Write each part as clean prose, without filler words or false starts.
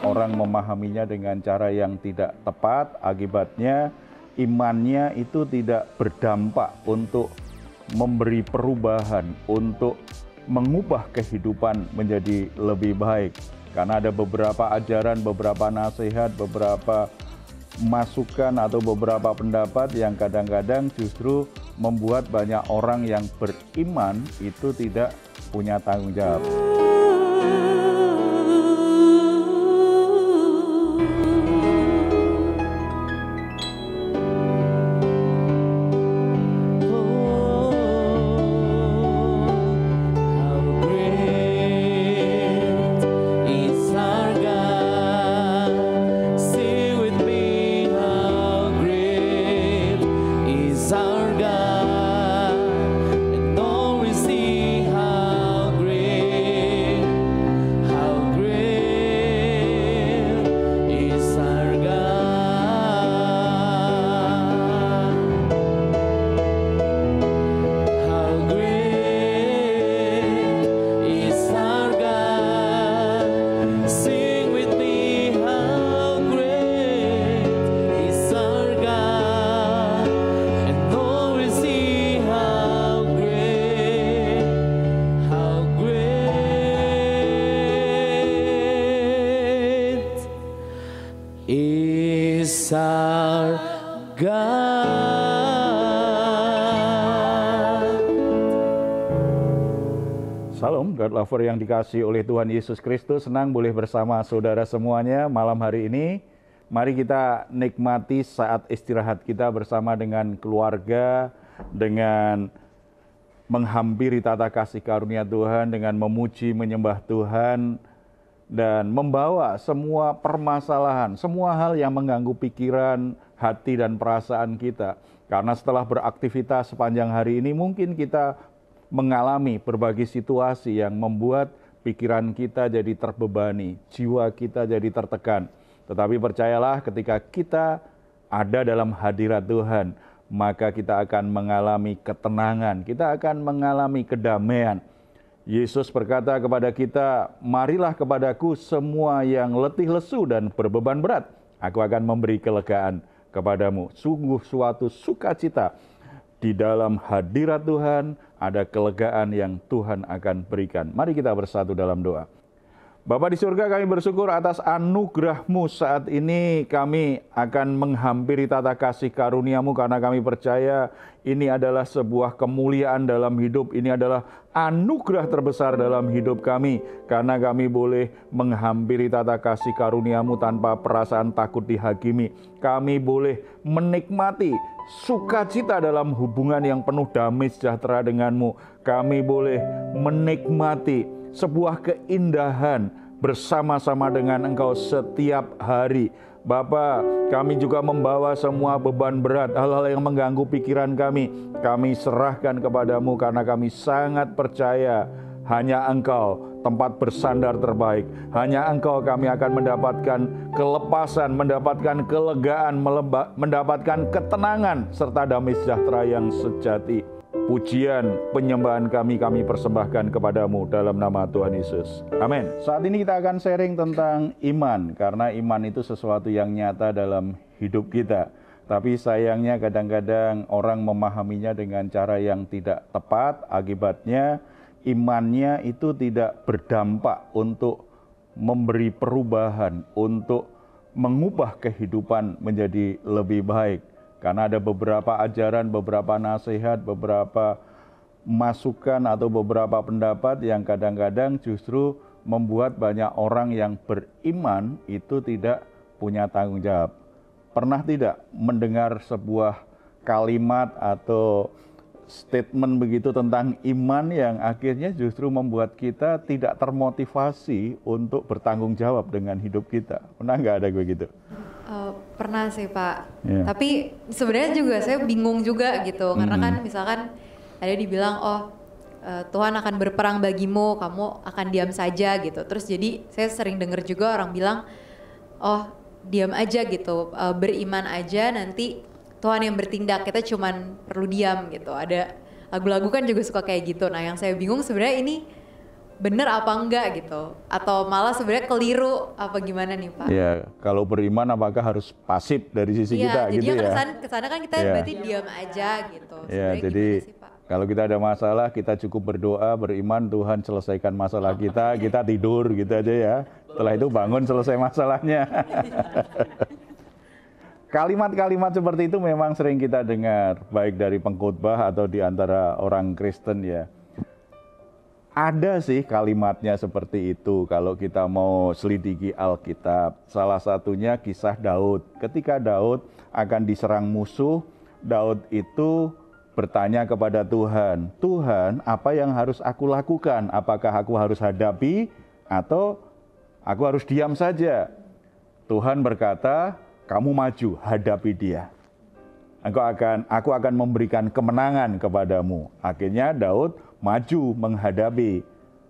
orang memahaminya dengan cara yang tidak tepat, akibatnya imannya itu tidak berdampak untuk memberi perubahan, untuk mengubah kehidupan menjadi lebih baik. Karena ada beberapa ajaran, beberapa nasihat, beberapa masukan atau beberapa pendapat yang kadang-kadang justru membuat banyak orang yang beriman itu tidak punya tanggung jawab. Salam, God Lover yang dikasihi oleh Tuhan Yesus Kristus. Senang boleh bersama saudara semuanya malam hari ini. Mari kita nikmati saat istirahat kita bersama dengan keluarga, dengan menghampiri tata kasih karunia Tuhan, dengan memuji, menyembah Tuhan, dan membawa semua permasalahan, semua hal yang mengganggu pikiran, hati, dan perasaan kita. Karena setelah beraktivitas sepanjang hari ini, mungkin kita mengalami berbagai situasi yang membuat pikiran kita jadi terbebani, jiwa kita jadi tertekan. Tetapi percayalah, ketika kita ada dalam hadirat Tuhan, maka kita akan mengalami ketenangan, kita akan mengalami kedamaian. Yesus berkata kepada kita, "Marilah kepadaku semua yang letih lesu dan berbeban berat, aku akan memberi kelegaan kepadamu." Sungguh suatu sukacita di dalam hadirat Tuhan, ada kelegaan yang Tuhan akan berikan. Mari kita bersatu dalam doa. Bapa di surga, kami bersyukur atas anugerah-Mu. Saat ini kami akan menghampiri tata kasih karunia-Mu karena kami percaya ini adalah sebuah kemuliaan dalam hidup. Ini adalah anugerah terbesar dalam hidup kami karena kami boleh menghampiri tata kasih karunia-Mu tanpa perasaan takut dihakimi. Kami boleh menikmati sukacita dalam hubungan yang penuh damai sejahtera dengan-Mu. Kami boleh menikmati sebuah keindahan bersama-sama dengan Engkau setiap hari. Bapa, kami juga membawa semua beban berat, hal-hal yang mengganggu pikiran kami serahkan kepadamu karena kami sangat percaya hanya Engkau tempat bersandar terbaik. Hanya Engkau kami akan mendapatkan kelepasan, mendapatkan kelegaan, mendapatkan ketenangan, serta damai sejahtera yang sejati. Pujian, penyembahan kami persembahkan kepadamu dalam nama Tuhan Yesus. Amin. Saat ini kita akan sharing tentang iman, karena iman itu sesuatu yang nyata dalam hidup kita. Tapi sayangnya kadang-kadang orang memahaminya dengan cara yang tidak tepat, akibatnya imannya itu tidak berdampak untuk memberi perubahan, untuk mengubah kehidupan menjadi lebih baik. Karena ada beberapa ajaran, beberapa nasihat, beberapa masukan atau beberapa pendapat yang kadang-kadang justru membuat banyak orang yang beriman itu tidak punya tanggung jawab. Pernah tidak mendengar sebuah kalimat atau statement begitu tentang iman yang akhirnya justru membuat kita tidak termotivasi untuk bertanggung jawab dengan hidup kita? Pernah nggak ada begitu? Pernah sih Pak, tapi sebenarnya juga saya bingung juga gitu, karena kan misalkan ada dibilang Tuhan akan berperang bagimu, kamu akan diam saja gitu. Terus jadi saya sering dengar juga orang bilang, diam aja gitu, beriman aja nanti Tuhan yang bertindak, kita cuman perlu diam gitu. Ada lagu-lagu kan juga suka kayak gitu. Nah yang saya bingung sebenarnya ini bener apa enggak gitu, atau malah sebenarnya keliru apa gimana nih Pak? Ya, kalau beriman apakah harus pasif dari sisi kita gitu ya? Iya, jadi kesana kan kita berarti diam aja gitu. Ya, jadi sih, Pak? Kalau kita ada masalah, kita cukup berdoa, beriman, Tuhan selesaikan masalah kita tidur gitu aja ya. Setelah itu bangun, selesai masalahnya. Kalimat-kalimat seperti itu memang sering kita dengar, baik dari pengkhotbah atau di antara orang Kristen ya. Ada sih kalimatnya seperti itu kalau kita mau selidiki Alkitab. Salah satunya kisah Daud. Ketika Daud akan diserang musuh, Daud itu bertanya kepada Tuhan, Tuhan, apa yang harus aku lakukan? Apakah aku harus hadapi atau aku harus diam saja? Tuhan berkata, kamu maju, hadapi dia. Aku akan memberikan kemenangan kepadamu. Akhirnya Daud maju menghadapi.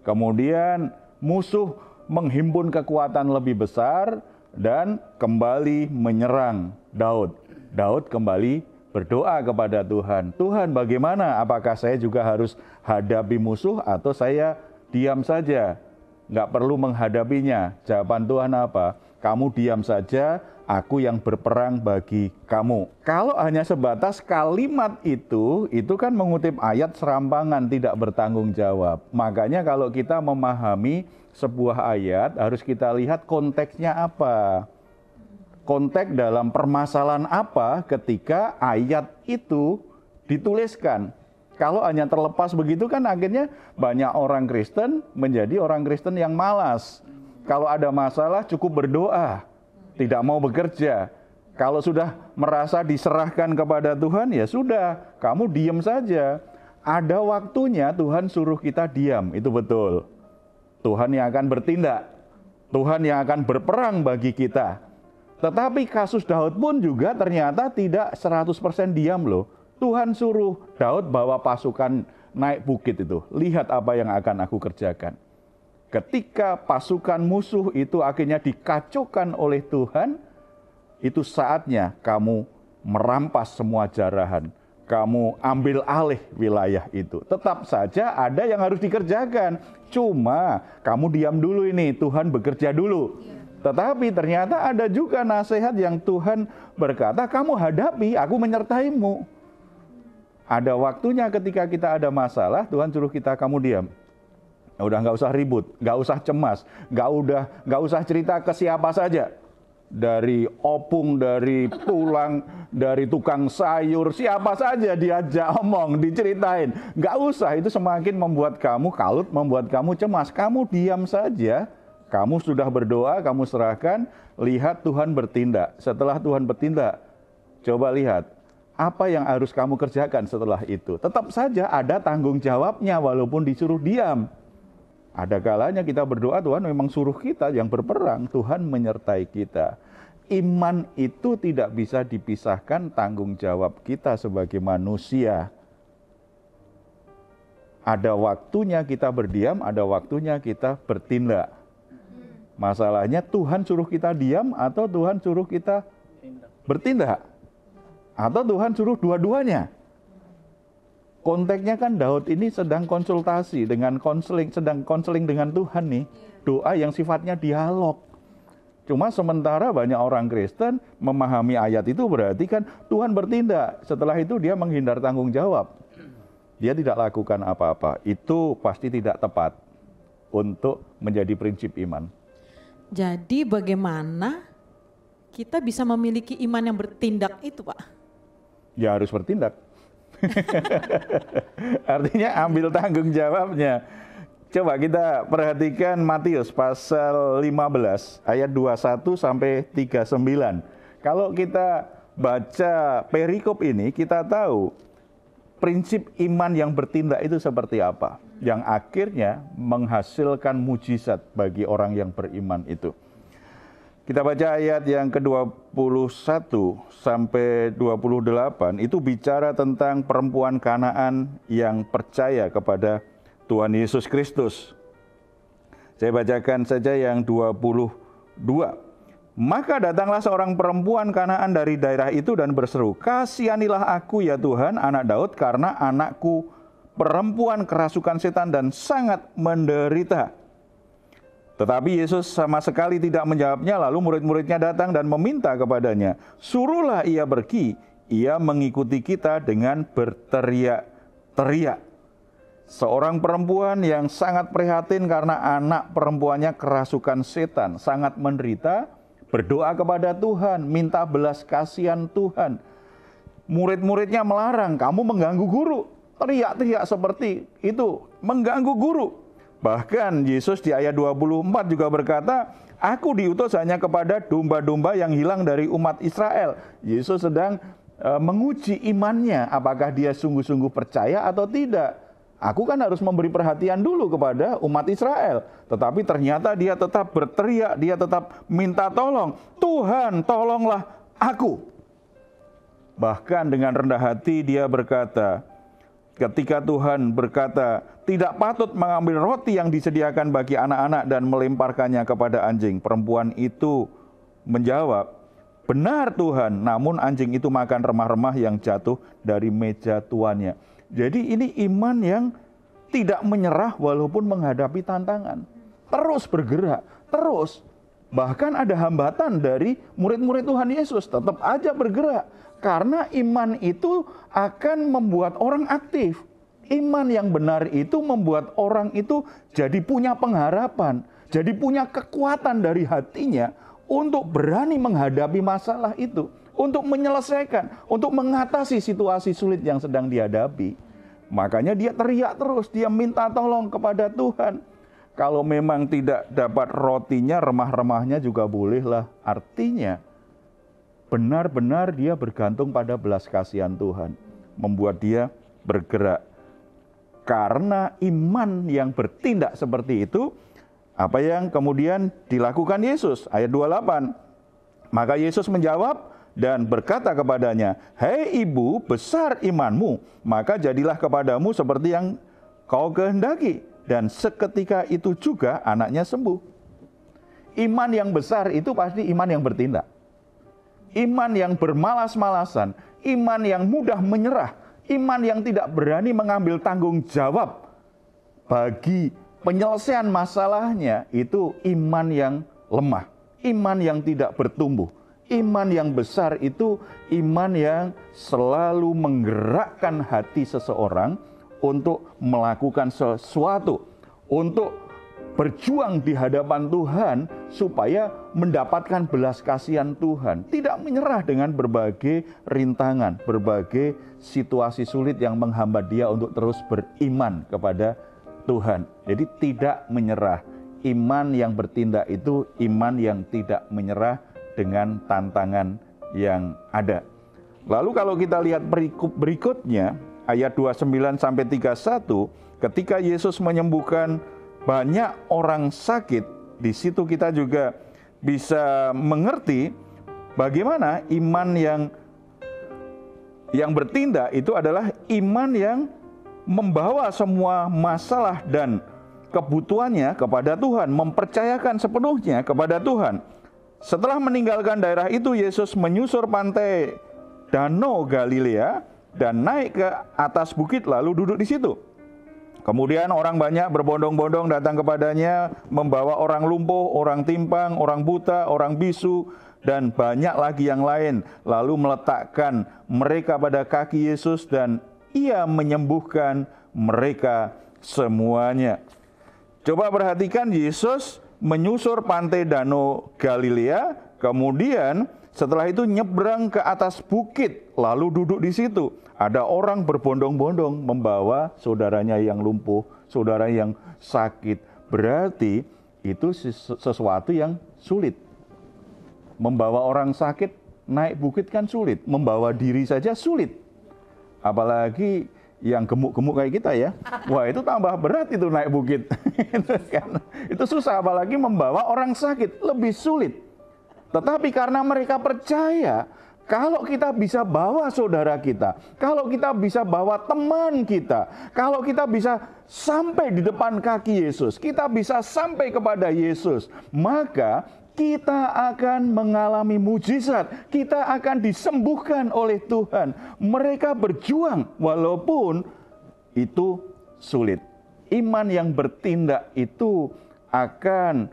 Kemudian musuh menghimpun kekuatan lebih besar dan kembali menyerang Daud. Daud kembali berdoa kepada Tuhan. Tuhan, bagaimana? Apakah saya juga harus hadapi musuh atau saya diam saja? Nggak perlu menghadapinya. Jawaban Tuhan apa? Kamu diam saja, aku yang berperang bagi kamu. Kalau hanya sebatas kalimat itu kan mengutip ayat serampangan, tidak bertanggung jawab. Makanya kalau kita memahami sebuah ayat, harus kita lihat konteksnya apa. Konteks dalam permasalahan apa ketika ayat itu dituliskan. Kalau hanya terlepas begitu kan akhirnya banyak orang Kristen menjadi orang Kristen yang malas. Kalau ada masalah cukup berdoa, tidak mau bekerja. Kalau sudah merasa diserahkan kepada Tuhan, ya sudah, kamu diam saja. Ada waktunya Tuhan suruh kita diam, itu betul. Tuhan yang akan bertindak, Tuhan yang akan berperang bagi kita. Tetapi kasus Daud pun juga ternyata tidak 100% diam loh. Tuhan suruh Daud bawa pasukan naik bukit itu. Lihat apa yang akan aku kerjakan. Ketika pasukan musuh itu akhirnya dikacaukan oleh Tuhan, itu saatnya kamu merampas semua jarahan. Kamu ambil alih wilayah itu. Tetap saja ada yang harus dikerjakan. Cuma kamu diam dulu ini, Tuhan bekerja dulu. Tetapi ternyata ada juga nasihat yang Tuhan berkata, kamu hadapi, aku menyertaimu. Ada waktunya ketika kita ada masalah, Tuhan suruh kita, kamu diam. Udah nggak usah ribut, nggak usah cemas, nggak usah cerita ke siapa saja. Dari opung, dari tulang, dari tukang sayur, siapa saja diajak omong, diceritain. Nggak usah, itu semakin membuat kamu kalut, membuat kamu cemas. Kamu diam saja, kamu sudah berdoa, kamu serahkan, lihat Tuhan bertindak. Setelah Tuhan bertindak, coba lihat, apa yang harus kamu kerjakan setelah itu. Tetap saja ada tanggung jawabnya walaupun disuruh diam. Ada kalanya kita berdoa, Tuhan memang suruh kita yang berperang, Tuhan menyertai kita. Iman itu tidak bisa dipisahkan tanggung jawab kita sebagai manusia. Ada waktunya kita berdiam, ada waktunya kita bertindak. Masalahnya Tuhan suruh kita diam atau Tuhan suruh kita bertindak? Atau Tuhan suruh dua-duanya? Konteksnya kan Daud ini sedang konsultasi dengan sedang konseling dengan Tuhan nih. Doa yang sifatnya dialog. Cuma sementara banyak orang Kristen memahami ayat itu berarti kan Tuhan bertindak. Setelah itu dia menghindar tanggung jawab. Dia tidak lakukan apa-apa. Itu pasti tidak tepat untuk menjadi prinsip iman. Jadi bagaimana kita bisa memiliki iman yang bertindak itu, Pak? Ya harus bertindak. Artinya ambil tanggung jawabnya. Coba kita perhatikan Matius pasal 15 ayat 21 sampai 39. Kalau kita baca perikop ini, kita tahu prinsip iman yang bertindak itu seperti apa, yang akhirnya menghasilkan mujizat bagi orang yang beriman itu. Kita baca ayat yang ke-21 sampai 28, itu bicara tentang perempuan Kanaan yang percaya kepada Tuhan Yesus Kristus. Saya bacakan saja yang 22. Maka datanglah seorang perempuan Kanaan dari daerah itu dan berseru, "Kasihanilah aku ya Tuhan, anak Daud, karena anakku perempuan kerasukan setan dan sangat menderita. Tetapi Yesus sama sekali tidak menjawabnya, lalu murid-muridnya datang dan meminta kepadanya, suruhlah ia pergi, ia mengikuti kita dengan berteriak-teriak. Seorang perempuan yang sangat prihatin karena anak perempuannya kerasukan setan, sangat menderita, berdoa kepada Tuhan, minta belas kasihan Tuhan. Murid-muridnya melarang, kamu mengganggu guru, teriak-teriak seperti itu, mengganggu guru. Bahkan Yesus di ayat 24 juga berkata, aku diutus hanya kepada domba-domba yang hilang dari umat Israel. Yesus sedang menguji imannya, apakah dia sungguh-sungguh percaya atau tidak. Aku kan harus memberi perhatian dulu kepada umat Israel. Tetapi ternyata dia tetap berteriak, dia tetap minta tolong. Tuhan, tolonglah aku. Bahkan dengan rendah hati dia berkata, ketika Tuhan berkata, tidak patut mengambil roti yang disediakan bagi anak-anak dan melemparkannya kepada anjing. Perempuan itu menjawab, benar Tuhan, namun anjing itu makan remah-remah yang jatuh dari meja tuannya. Jadi ini iman yang tidak menyerah walaupun menghadapi tantangan. Terus bergerak, terus. Bahkan ada hambatan dari murid-murid Tuhan Yesus, tetap aja bergerak. Karena iman itu akan membuat orang aktif. Iman yang benar itu membuat orang itu jadi punya pengharapan, jadi punya kekuatan dari hatinya untuk berani menghadapi masalah itu, untuk menyelesaikan, untuk mengatasi situasi sulit yang sedang dihadapi. Makanya dia teriak terus, dia minta tolong kepada Tuhan. Kalau memang tidak dapat rotinya, remah-remahnya juga bolehlah. Artinya benar-benar dia bergantung pada belas kasihan Tuhan, membuat dia bergerak. Karena iman yang bertindak seperti itu, apa yang kemudian dilakukan Yesus? Ayat 28. Maka Yesus menjawab dan berkata kepadanya, hei ibu, besar imanmu, maka jadilah kepadamu seperti yang kau kehendaki. Dan seketika itu juga anaknya sembuh. Iman yang besar itu pasti iman yang bertindak. Iman yang bermalas-malasan, iman yang mudah menyerah, iman yang tidak berani mengambil tanggung jawab bagi penyelesaian masalahnya, itu iman yang lemah, iman yang tidak bertumbuh. Iman yang besar itu iman yang selalu menggerakkan hati seseorang untuk melakukan sesuatu, untuk berjuang di hadapan Tuhan supaya mendapatkan belas kasihan Tuhan. Tidak menyerah dengan berbagai rintangan, berbagai situasi sulit yang menghambat dia untuk terus beriman kepada Tuhan. Jadi tidak menyerah. Iman yang bertindak itu iman yang tidak menyerah dengan tantangan yang ada. Lalu kalau kita lihat berikutnya, ayat 29 sampai 31, ketika Yesus menyembuhkan banyak orang sakit, di situ kita juga bisa mengerti bagaimana iman yang bertindak itu adalah iman yang membawa semua masalah dan kebutuhannya kepada Tuhan, mempercayakan sepenuhnya kepada Tuhan. Setelah meninggalkan daerah itu, Yesus menyusur pantai Danau Galilea dan naik ke atas bukit lalu duduk di situ. Kemudian orang banyak berbondong-bondong datang kepadanya, membawa orang lumpuh, orang timpang, orang buta, orang bisu, dan banyak lagi yang lain. Lalu meletakkan mereka pada kaki Yesus dan ia menyembuhkan mereka semuanya. Coba perhatikan, Yesus menyusur pantai Danau Galilea, kemudian setelah itu nyebrang ke atas bukit, lalu duduk di situ. Ada orang berbondong-bondong membawa saudaranya yang lumpuh, saudara yang sakit. Berarti itu sesuatu yang sulit. Membawa orang sakit naik bukit kan sulit, membawa diri saja sulit. Apalagi yang gemuk-gemuk kayak kita ya. Wah, itu tambah berat itu naik bukit. Itu susah, apalagi membawa orang sakit, lebih sulit. Tetapi karena mereka percaya, kalau kita bisa bawa saudara kita, kalau kita bisa bawa teman kita, kalau kita bisa sampai di depan kaki Yesus, kita bisa sampai kepada Yesus, maka kita akan mengalami mujizat, kita akan disembuhkan oleh Tuhan. Mereka berjuang walaupun itu sulit. Iman yang bertindak itu akan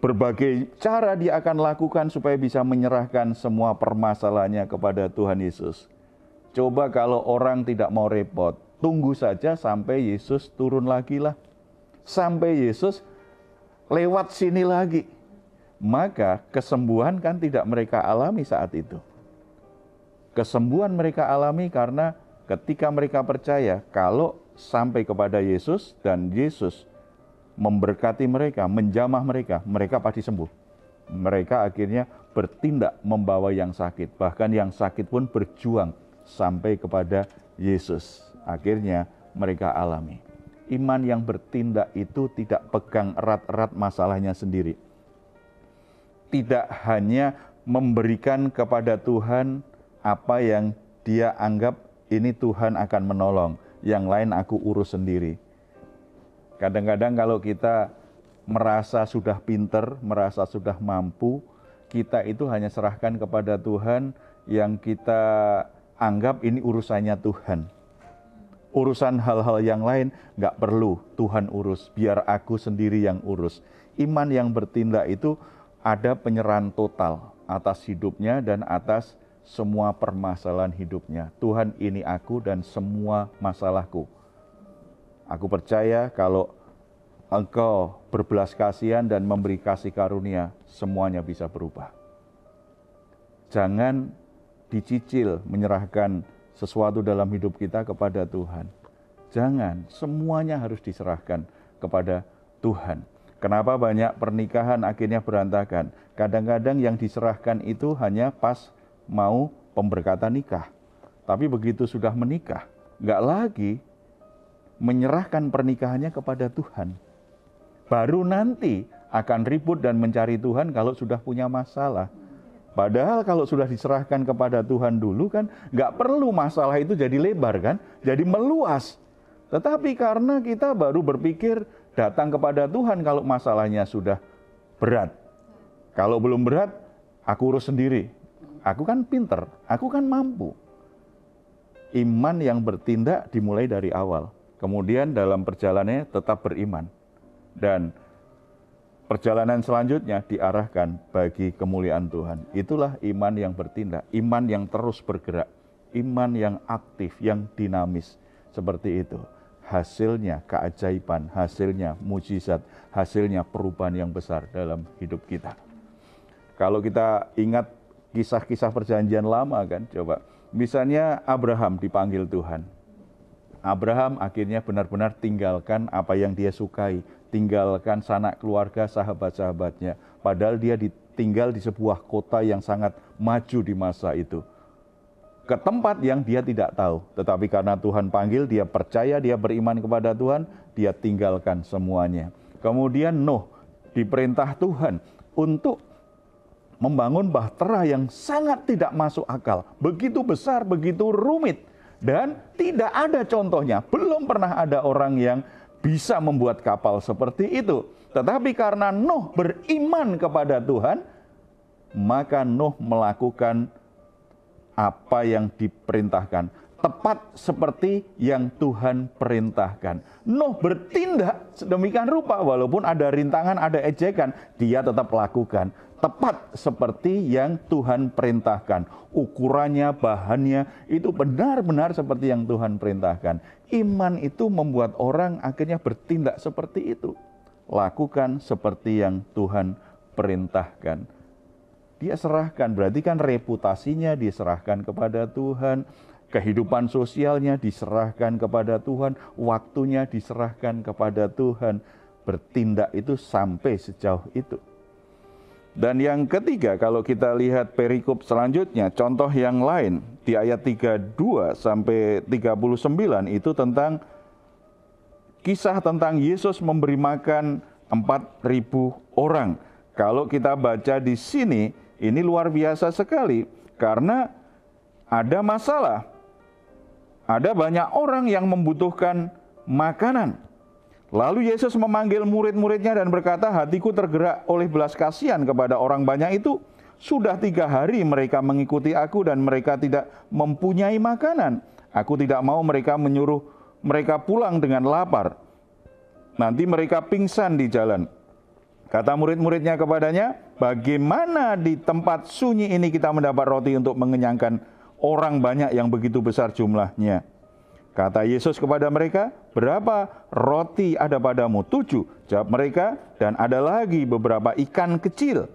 berbagai cara dia akan lakukan supaya bisa menyerahkan semua permasalahannya kepada Tuhan Yesus. Coba kalau orang tidak mau repot, tunggu saja sampai Yesus turun lagi lah. Sampai Yesus lewat sini lagi. Maka kesembuhan kan tidak mereka alami saat itu. Kesembuhan mereka alami karena ketika mereka percaya kalau sampai kepada Yesus dan Yesus memberkati mereka, menjamah mereka, mereka pasti sembuh. Mereka akhirnya bertindak membawa yang sakit. Bahkan yang sakit pun berjuang sampai kepada Yesus. Akhirnya mereka alami. Iman yang bertindak itu tidak pegang erat-erat masalahnya sendiri. Tidak hanya memberikan kepada Tuhan apa yang dia anggap ini Tuhan akan menolong. Yang lain aku urus sendiri. Kadang-kadang kalau kita merasa sudah pinter, merasa sudah mampu, kita itu hanya serahkan kepada Tuhan yang kita anggap ini urusannya Tuhan. Urusan hal-hal yang lain nggak perlu Tuhan urus, biar aku sendiri yang urus. Iman yang bertindak itu ada penyerahan total atas hidupnya dan atas semua permasalahan hidupnya. Tuhan, ini aku dan semua masalahku. Aku percaya kalau Engkau berbelas kasihan dan memberi kasih karunia, semuanya bisa berubah. Jangan dicicil menyerahkan sesuatu dalam hidup kita kepada Tuhan. Jangan, semuanya harus diserahkan kepada Tuhan. Kenapa banyak pernikahan akhirnya berantakan? Kadang-kadang yang diserahkan itu hanya pas mau pemberkatan nikah. Tapi begitu sudah menikah, nggak lagi menyerahkan pernikahannya kepada Tuhan. Baru nanti akan ribut dan mencari Tuhan kalau sudah punya masalah. Padahal kalau sudah diserahkan kepada Tuhan dulu kan, nggak perlu masalah itu jadi lebar kan, jadi meluas. Tetapi karena kita baru berpikir datang kepada Tuhan kalau masalahnya sudah berat. Kalau belum berat, aku urus sendiri. Aku kan pinter, aku kan mampu. Iman yang bertindak dimulai dari awal. Kemudian dalam perjalanannya tetap beriman. Dan perjalanan selanjutnya diarahkan bagi kemuliaan Tuhan. Itulah iman yang bertindak, iman yang terus bergerak, iman yang aktif, yang dinamis. Seperti itu. Hasilnya keajaiban, hasilnya mujizat, hasilnya perubahan yang besar dalam hidup kita. Kalau kita ingat kisah-kisah perjanjian lama kan, coba. Misalnya Abraham dipanggil Tuhan. Abraham akhirnya benar-benar tinggalkan apa yang dia sukai, tinggalkan sanak keluarga, sahabat-sahabatnya. Padahal dia tinggal di sebuah kota yang sangat maju di masa itu. Ke tempat yang dia tidak tahu. Tetapi karena Tuhan panggil, dia percaya, dia beriman kepada Tuhan, dia tinggalkan semuanya. Kemudian Nuh diperintah Tuhan untuk membangun bahtera yang sangat tidak masuk akal. Begitu besar, begitu rumit. Dan tidak ada contohnya. Belum pernah ada orang yang bisa membuat kapal seperti itu. Tetapi karena Nuh beriman kepada Tuhan, maka Nuh melakukan apa yang diperintahkan. Tepat seperti yang Tuhan perintahkan. Nuh bertindak sedemikian rupa, walaupun ada rintangan, ada ejekan, dia tetap lakukan. Tepat seperti yang Tuhan perintahkan. Ukurannya, bahannya, itu benar-benar seperti yang Tuhan perintahkan. Iman itu membuat orang akhirnya bertindak seperti itu. Lakukan seperti yang Tuhan perintahkan. Dia serahkan, berarti kan reputasinya diserahkan kepada Tuhan. Kehidupan sosialnya diserahkan kepada Tuhan. Waktunya diserahkan kepada Tuhan. Bertindak itu sampai sejauh itu. Dan yang ketiga, kalau kita lihat perikop selanjutnya, contoh yang lain di ayat 32 sampai 39 itu tentang kisah tentang Yesus memberi makan 4.000 orang. Kalau kita baca di sini, ini luar biasa sekali karena ada masalah. Ada banyak orang yang membutuhkan makanan. Lalu Yesus memanggil murid-muridnya dan berkata, hatiku tergerak oleh belas kasihan kepada orang banyak itu. Sudah 3 hari mereka mengikuti aku dan mereka tidak mempunyai makanan. Aku tidak mau mereka menyuruh mereka pulang dengan lapar. Nanti mereka pingsan di jalan. Kata murid-muridnya kepadanya, bagaimana di tempat sunyi ini kita mendapat roti untuk mengenyangkan orang banyak yang begitu besar jumlahnya? Kata Yesus kepada mereka, berapa roti ada padamu? 7, jawab mereka, dan ada lagi beberapa ikan kecil.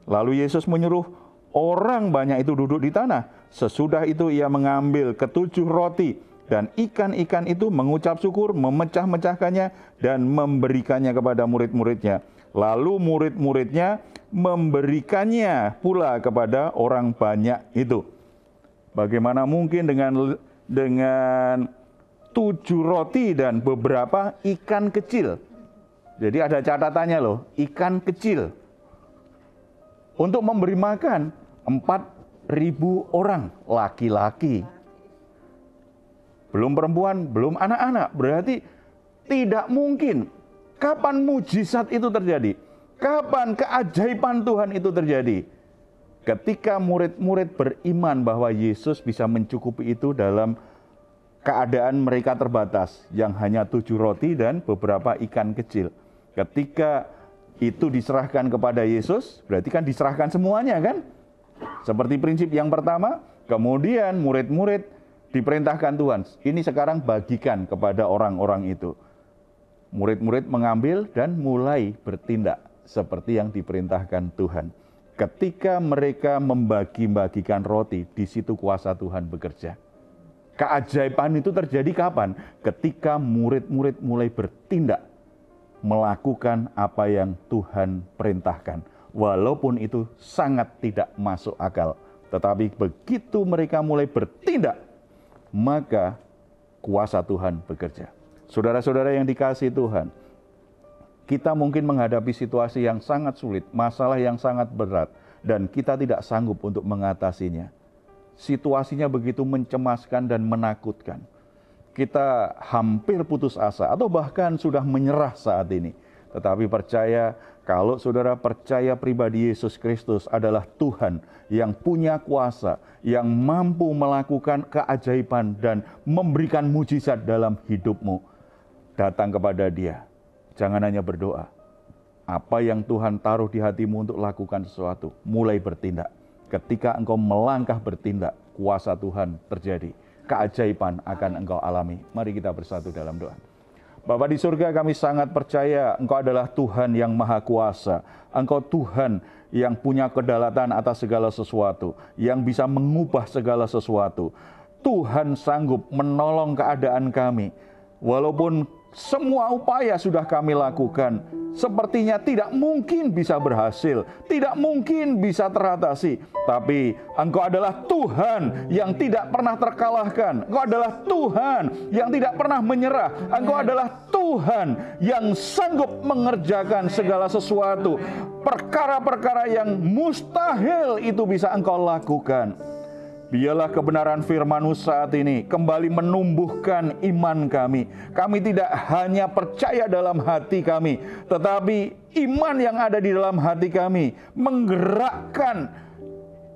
Lalu Yesus menyuruh orang banyak itu duduk di tanah. Sesudah itu ia mengambil ke-7 roti dan ikan-ikan itu, mengucap syukur, memecah-mecahkannya dan memberikannya kepada murid-muridnya. Lalu murid-muridnya memberikannya pula kepada orang banyak itu. Bagaimana mungkin dengan 7 roti dan beberapa ikan kecil? Jadi ada catatannya loh, ikan kecil. Untuk memberi makan 4.000 orang laki-laki. Belum perempuan, belum anak-anak. Berarti tidak mungkin. Kapan mujizat itu terjadi? Kapan keajaiban Tuhan itu terjadi? Ketika murid-murid beriman bahwa Yesus bisa mencukupi itu dalam keadaan mereka terbatas, yang hanya 7 roti dan beberapa ikan kecil. Ketika itu diserahkan kepada Yesus, berarti kan diserahkan semuanya kan? Seperti prinsip yang pertama, kemudian murid-murid diperintahkan Tuhan, ini sekarang bagikan kepada orang-orang itu. Murid-murid mengambil dan mulai bertindak seperti yang diperintahkan Tuhan. Ketika mereka membagi-bagikan roti, di situ kuasa Tuhan bekerja. Keajaiban itu terjadi kapan? Ketika murid-murid mulai bertindak, melakukan apa yang Tuhan perintahkan. Walaupun itu sangat tidak masuk akal. Tetapi begitu mereka mulai bertindak, maka kuasa Tuhan bekerja. Saudara-saudara yang dikasihi Tuhan, kita mungkin menghadapi situasi yang sangat sulit, masalah yang sangat berat, dan kita tidak sanggup untuk mengatasinya. Situasinya begitu mencemaskan dan menakutkan. Kita hampir putus asa atau bahkan sudah menyerah saat ini. Tetapi percaya, kalau saudara percaya pribadi Yesus Kristus adalah Tuhan yang punya kuasa, yang mampu melakukan keajaiban dan memberikan mujizat dalam hidupmu, datang kepada Dia. Jangan hanya berdoa. Apa yang Tuhan taruh di hatimu untuk lakukan sesuatu, mulai bertindak. Ketika engkau melangkah bertindak, kuasa Tuhan terjadi. Keajaiban akan engkau alami. Mari kita bersatu dalam doa. Bapa di surga, kami sangat percaya Engkau adalah Tuhan yang maha kuasa. Engkau Tuhan yang punya kedaulatan atas segala sesuatu, yang bisa mengubah segala sesuatu. Tuhan sanggup menolong keadaan kami. Walaupun semua upaya sudah kami lakukan, sepertinya tidak mungkin bisa berhasil, tidak mungkin bisa teratasi. Tapi Engkau adalah Tuhan yang tidak pernah terkalahkan. Engkau adalah Tuhan yang tidak pernah menyerah. Engkau adalah Tuhan yang sanggup mengerjakan segala sesuatu. Perkara-perkara yang mustahil itu bisa Engkau lakukan. Biarlah kebenaran firman-Mu saat ini kembali menumbuhkan iman kami. Kami tidak hanya percaya dalam hati kami, tetapi iman yang ada di dalam hati kami menggerakkan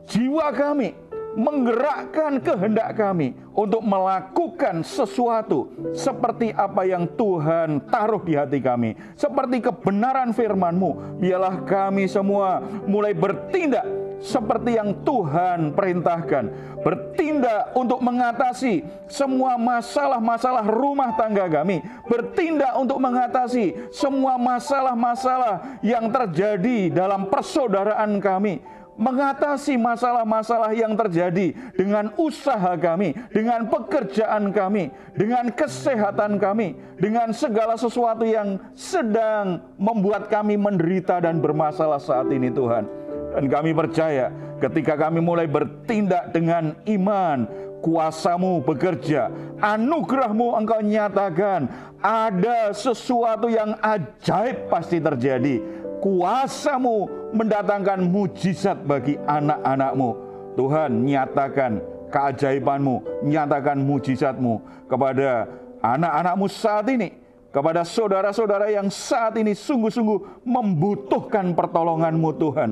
jiwa kami, menggerakkan kehendak kami untuk melakukan sesuatu seperti apa yang Tuhan taruh di hati kami. Seperti kebenaran firman-Mu, biarlah kami semua mulai bertindak seperti yang Tuhan perintahkan. Bertindak untuk mengatasi semua masalah-masalah rumah tangga kami. Bertindak untuk mengatasi semua masalah-masalah yang terjadi dalam persaudaraan kami. Mengatasi masalah-masalah yang terjadi dengan usaha kami, dengan pekerjaan kami, dengan kesehatan kami, dengan segala sesuatu yang sedang membuat kami menderita dan bermasalah saat ini, Tuhan. Dan kami percaya ketika kami mulai bertindak dengan iman, kuasa-Mu bekerja, anugerah-Mu Engkau nyatakan, ada sesuatu yang ajaib pasti terjadi. Kuasa-Mu mendatangkan mujizat bagi anak-anak-Mu. Tuhan, nyatakan keajaiban-Mu, nyatakan mujizat-Mu kepada anak-anak-Mu saat ini, kepada saudara-saudara yang saat ini sungguh-sungguh membutuhkan pertolongan-Mu, Tuhan.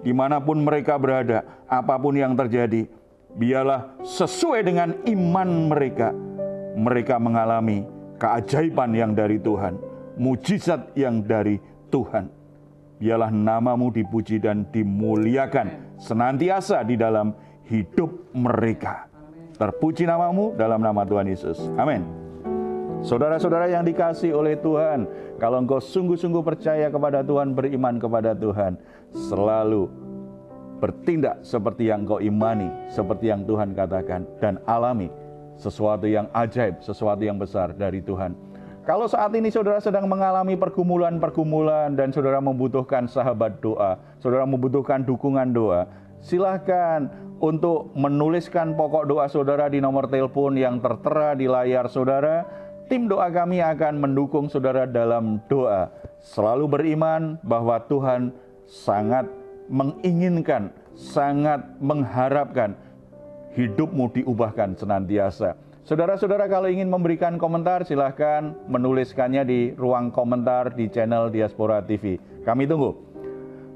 Dimanapun mereka berada, apapun yang terjadi, biarlah sesuai dengan iman mereka, mereka mengalami keajaiban yang dari Tuhan, mujizat yang dari Tuhan. Biarlah nama-Mu dipuji dan dimuliakan senantiasa di dalam hidup mereka. Terpuji nama-Mu dalam nama Tuhan Yesus. Amin. Saudara-saudara yang dikasihi oleh Tuhan, kalau engkau sungguh-sungguh percaya kepada Tuhan, beriman kepada Tuhan, selalu bertindak seperti yang engkau imani, seperti yang Tuhan katakan, dan alami sesuatu yang ajaib, sesuatu yang besar dari Tuhan. Kalau saat ini saudara sedang mengalami pergumulan-pergumulan dan saudara membutuhkan sahabat doa, saudara membutuhkan dukungan doa, silahkan untuk menuliskan pokok doa saudara di nomor telepon yang tertera di layar saudara. Tim doa kami akan mendukung saudara dalam doa. Selalu beriman bahwa Tuhan sangat menginginkan, sangat mengharapkan hidupmu diubahkan senantiasa. Saudara-saudara kalau ingin memberikan komentar, silahkan menuliskannya di ruang komentar di channel Diaspora TV. Kami tunggu.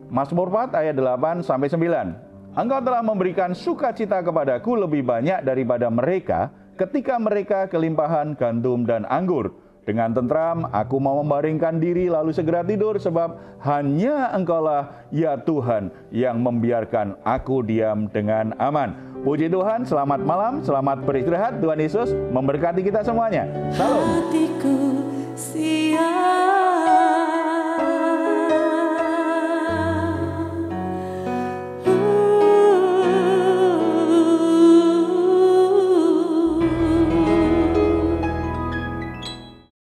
Mazmur 4 ayat 8-9. Engkau telah memberikan sukacita kepadaku lebih banyak daripada mereka, ketika mereka kelimpahan gandum dan anggur. Dengan tentram aku mau membaringkan diri lalu segera tidur, sebab hanya Engkaulah ya Tuhan yang membiarkan aku diam dengan aman. Puji Tuhan, selamat malam, selamat beristirahat. Tuhan Yesus memberkati kita semuanya. Salam.